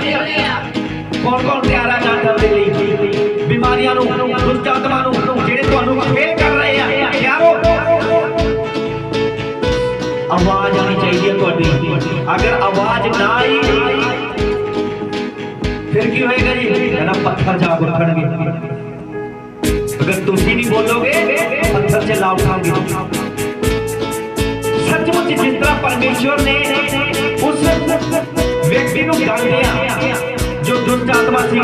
कौन कौन तैयार है जान दे ਲਈ बीमारियां ਨੂੰ दुष्ट आत्मा ਨੂੰ ਜਿਹੜੇ ਤੁਹਾਨੂੰ ਫੇਲ ਕਰ ਰਹੇ ਆ तैयार हो आवाज आनी चाहिए ਤੁਹਾਡੀ अगर आवाज ना आई फिर की होएगा जी कहना पत्थर जाग उठणगे अगर तुम नहीं बोलोगे पत्थर से ला उठाओगे सचमुच जिस तरह परमेश्वर ने उस व्यक्ति को दंड दिया जो दुष्ट आत्मा थी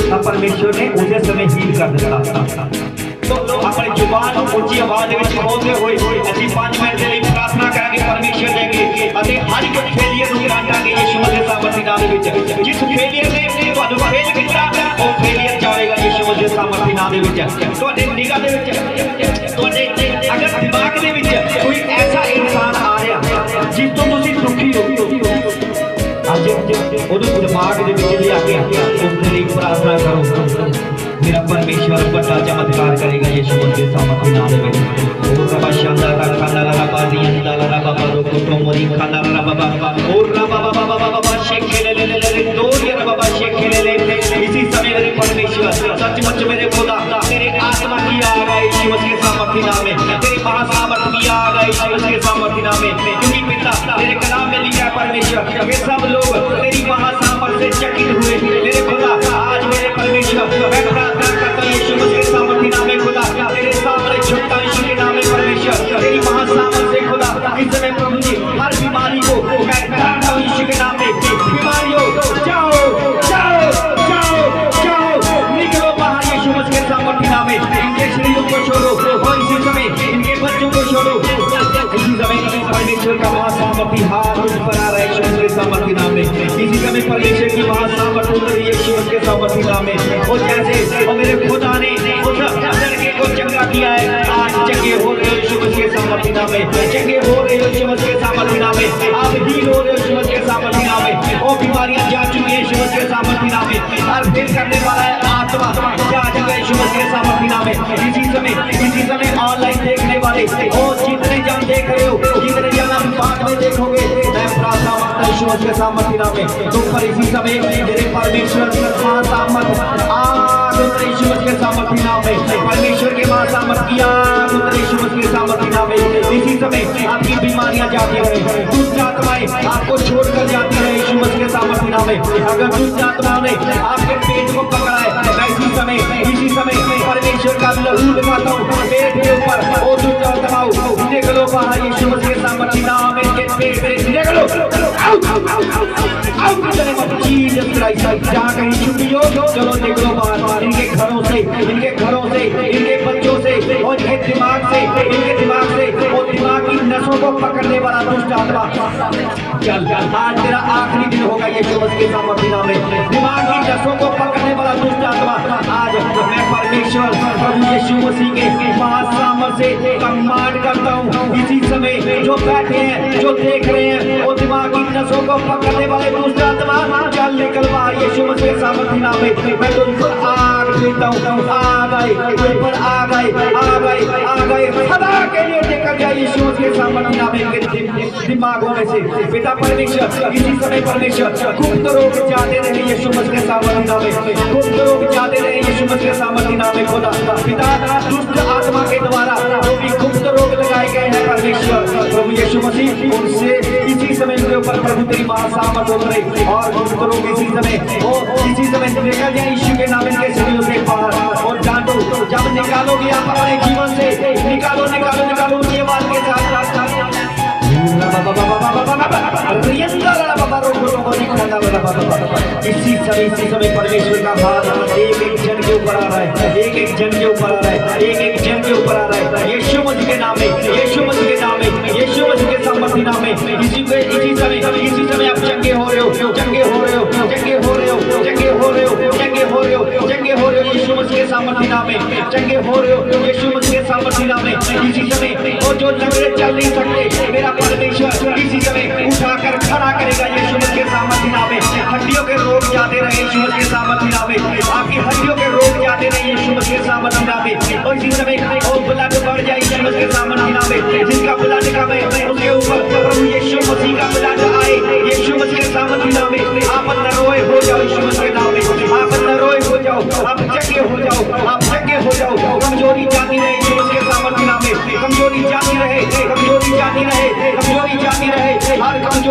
तब परमेश्वर ने उसे समय हील कर दिया तो अपनी जुबान ऊंची आवाज में बोलते हुए ਅਸੀਂ 5 ਮਿੰਟ ਦੇ ਲਈ ਪ੍ਰਾਰਥਨਾ ਕਰਾਂਗੇ ਪਰਮੇਸ਼ਰ ਦੇ ਅੱਗੇ ਅਤੇ ਹਰ ਇੱਕ ਫੇਲਿਅਰ ਨੂੰ ਕਾਟਾਂਗੇ ਯਿਸੂ ਮਸੀਹ ਦੇ ਸਾਮਰਥੀ ਨਾਮ ਦੇ ਵਿੱਚ ਜਿਸ ਫੇਲਿਅਰ ਨੇ ਤੁਹਾਨੂੰ ਫੇਲ ਕੀਤਾ ਉਹ ਫੇਲਿਅਰ ਜਾਵੇਗਾ ਯਿਸੂ ਮਸੀਹ ਦੇ ਸਾਮਰਥੀ ਨਾਮ ਦੇ ਵਿੱਚ ਤੁਹਾਡੇ ਨਿਗਾਹ ਦੇ ਵਿੱਚ ਤੁਹਾਡੇ ਅਗਰ ਦਿਮਾਗ ਦੇ ਵਿੱਚ ਕੋਈ ਐਸਾ ਇਨਸਾਨ ਆ ਰਿਹਾ ਜਿਸ ਤੋਂ ਤੁਸੀਂ ਦੁਖੀ ਹੋ ਅੱਜ ਉਹਨੂੰ ਦਿਮਾਗ ਦੇ ਵਿੱਚ ਲਿਆ ਕੇ ਉਸ ਦੇ ਲਈ ਪ੍ਰਾਰਥਨਾ ਕਰੋ मेरा परमेश्वर बड़ा चमत्कार करेगा यीशु मसीह सामर्थ्य नाम में ओ बाबा शानदार खाना ला बाजी अंदा ला बाबा रोको तो मोरी खाना ला बाबा और ला बाबा बाबा शेख ले दो यार बाबा शेख ले इसी समय मेरे परमेश्वर सचमुच मेरे खुदा तेरे आत्मा की आ गई यीशु मसीह सामर्थ्य नाम में तेरी महासामर्थ की आ गई यीशु मसीह सामर्थ्य नाम में क्योंकि पिता तेरे कलाम में लिखा है परमेश्वर वे सब लोग तेरी महासामर्थ से चकित हुए मेरे खुदा आज मेरे परमेश्वर मैं प्रार्थना करता हूं यीशु मसीह के सामर्थ्य नाम में खुदा तेरे सामने झुकता हूं यीशु के नाम में परमेश्वर तेरी महासामर्थ से खुदा इस समय प्रभु जी हर बीमारी को मैं काटता हूं यीशु के नाम में बीमारियों जाओ जाओ जाओ जाओ निकलो बाहर यीशु मसीह के सामर्थ्य नाम में इनके शरीरों को छोड़ो और इसी समय इनके बच्चों को छोड़ो इसी समय परमेश्वर का महासामर्थ्य हाथ उस पर आ रहा है यीशु मसीह के सामर्थ्य नाम में इसी समय परमेश्वर की महासामर्थ उतर रही है यीशु मसीह के सामर्थ्य नाम में और जैसे और मेरे खुदा ने उस लड़के को चंगा किया है आज चंगे हो रहे हो यीशु मसीह के सामर्थ्य नाम में चंगे हो रहे हो यीशु मसीह के सामर्थ्य नाम में आप हील हो रहे हो यीशु मसीह के सामर्थ्य नाम में और बीमारियां जा चुकी हैं यीशु मसीह के सामर्थ्य नाम में और फिर करने वाला है आत्मा जा चुका यीशु मसीह के सामर्थ्य नाम में इसी समय ऑनलाइन देखने वाले और जितने जन देख रहे हो जितने जन आप बाद में देखोगे मैं प्रार्थना मांगता यीशु मसीह के सामर्थ्य नाम में तुम पर इसी समय मेरे परमेश्वर महासामर्थ आग उतरे यीशु मसीह के सामर्थ्य नाम में परमेश्वर के महासामर्थ की आग उतरे यीशु मसीह के सामर्थ्य नाम में इसी समय आपकी बीमारियां जाती रहे दुष्ट आत्माएं आपको छोड़कर जाती रहे यीशु मसीह के सामर्थ्य नाम में अगर दुष्ट आत्माओं ने आपके पेट को पकड़ा है मैं इसी समय परमेश्वर का लहू लगाता हूं पेट के ऊपर ओ दुष्ट आत्माओं निकलो बाहर यीशु मसीह के सामर्थ्य नाम में इनके पेट से निकलो आउट जीसस क्राइस्ट जहां कहीं छुट्टी हो चलो निकलो बाहर इनके घरों से इनके बच्चों से और इनके दिमाग से और दिमाग की नसों को पकड़ने वाला दुष्ट आत्मा चल आज तेरा आखिरी दिन होगा यीशु मसीह के सामर्थ्य नाम में दिमाग की नसों को पकड़ने वाला दुष्ट आत्मा आज मैं परमेश्वर प्रभु यीशु मसीह के महासामर्थ से कमांड करता हूं इसी समय जो बैठे हैं जो देख रहे हैं वो दिमाग की नसों को पकड़ने वाले दुष्ट आत्मा चल निकल बाहर यीशु मसीह के सामर्थ्य नाम में मैं तुम पर आग देता हूं आ गए तुम पर आ गए सदा के लिए लेकर जाए यीशु मसीह के सामर्थ्य नाम में दिमागों में से पिता परमेश्वर इसी समय परमेश्वर गुप्त रोग जाते रहे यीशु मसीह के सामर्थ्य नाम में गुप्त रोग जाते रहे यीशु मसीह के सामर्थ्य नाम में खुदा पिता दुष्ट आत्मा के द्वारा जो भी गुप्त रोग लगाए गए हैं परमेश्वर प्रभु यीशु मसीह उनसे इसी समय उनके ऊपर प्रभु तेरी महासामर्थ उतरे और गुप्त रोग इसी समय निकल जाए यीशु के नाम के शरीरों से बाहर और जानो जब निकालोगे आप अपने जीवन से निकालो उनकी आवाज के साथ इसी समय परमेश्वर का हाथ एक जन के ऊपर आ रहा है एक जन के ऊपर आ रहा है एक जन के ऊपर आ रहा है यीशु मसीह के नाम में यीशु मसीह के नाम में यीशु मसीह के सामर्थ्य नाम में इसी समय आप चंगे हो रहे हो यीशु मसीह के सामर्थ्य नाम में चंगे हो रहे हो यीशु मसीह के सामर्थ्य नाम में इसी समय और जो लंगड़े चल नहीं सकते मेरा परमेश्वर इसी समय उठाकर खड़ा करेगा यीशु मसीह के सामर्थ्य नाम में हड्डियों के रोग जाते रहे यीशु मसीह के सामर्थ्य नाम में आपकी हड्डियों के रोग जाते रहे यीशु मसीह के सामर्थ्य नाम में और इसी समय और ब्लड बढ़ जाए यीशु मसीह के सामर्थ्य नाम में जिसका ब्लड कम है उसके ऊपर प्रभु यीशु मसीह का ब्लड आए यीशु मसीह के सामर्थ्य नाम में आप न रोए हो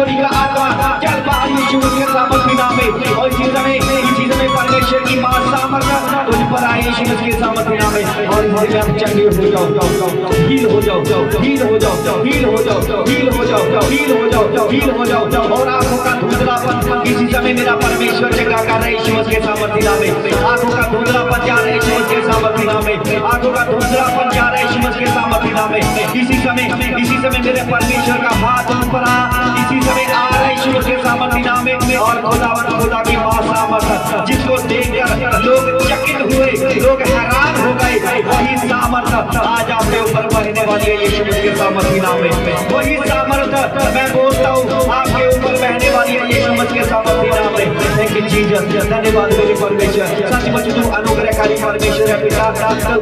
चोरी का आत्मा चल बाहर यीशु मसीह के सामर्थी नाम में। और इसी समय परमेश्वर की मां सामर्थ्य तुझ पर आए यीशु मसीह के सामर्थी नाम में। और इसी में आप चंगे हो जाओ, हील हो जाओ, हील हो जाओ, हील हो जाओ, हील हो जाओ, हील हो जाओ, हील हो जाओ। और आंखों का धुंधलापन इसी समय मेरा परमेश्वर चंगा कर रहा है यीशु मसीह के सामर्थी नाम में। आंखों का धुंधलापन जा रहा है यीशु मसीह के सामर्थी नाम में। आंखों का धुंधलापन जा रहा है यीशु मसीह के सामर्थी नाम में। इसी समय मेरे परमेश्वर का हाथ उन पर इसी समय आ रहा है यीशु मसीह के सामर्थी नाम में। और खुदा की मां सामर्थ जिसको देखकर लोग चकित हुए, लोग हैरान हो गए, वही सामर्थ आज आपके ऊपर बहने वाली है यीशु मसीह के सामर्थी नाम में। वही सामर्थ मैं बोलता हूँ आपके ऊपर बहने वाली है यीशु मसीह के सामर्थी नाम में। थैंक यू जीसस, धन्यवाद मेरे परमेश्वर। सचमुच तू अनुग्रहकारी परमेश्वर है पिता।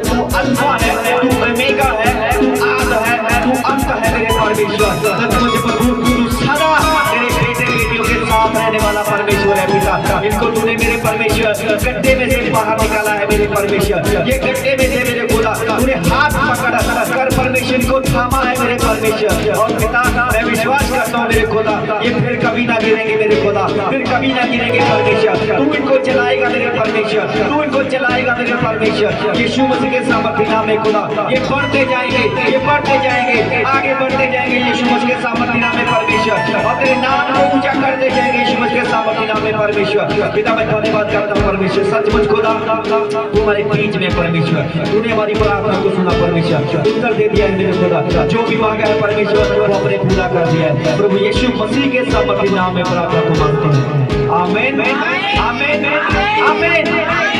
तू अल्फा है, तू ओमेगा है, तू आद है, तू अंत है मेरे परमेश्वर। सचमुच प्रभु तू सदा मेरे बेटे बेटियों के साथ रहने वाला परमेश्वर है पिता। इनको तूने मेरे परमेश्वर गड्ढे में से बाहर निकाला है मेरे परमेश्वर। ये गड्ढे में से मेरे खुदा तूने हाथ पकड़ कर परमेश्वर को थामा है मेरे परमेश्वर। और पिता मैं विश्वास करता हूँ मेरे खुदा ये फिर कभी ना गिरेंगे मेरे खुदा, फिर कभी ना गिरेंगे परमेश्वर। तू इनको चलाएगा मेरे परमेश्वर, तू इनको चलाएगा मेरे परमेश्वर। यीशु मसीह के सामर्थी नाम में खुदा ये बढ़ते जाएंगे, ये बढ़ते जाएंगे, आगे बढ़ते जाएंगे यीशु मसीह के सामर्थी नाम में परमेश्वर। और तेरे नाम को ऊंचा करते जाएंगे यीशु मसीह के सामर्थी नाम में परमेश्वर। पिता मैं धन्यवाद करता हूँ परमेश्वर। सचमुच खुदा तू हमारे बीच में परमेश्वर, तूने हमारी प्रार्थना को सुना परमेश्वर, उत्तर दे दिया है मेरे खुदा। जो भी मांगा है परमेश्वर वो हमने पूरा कर दिया है प्रभु यीशु मसीह के सामर्थी नाम में प्रार्थना को मांगते हैं। आमीन, आमीन, आमीन।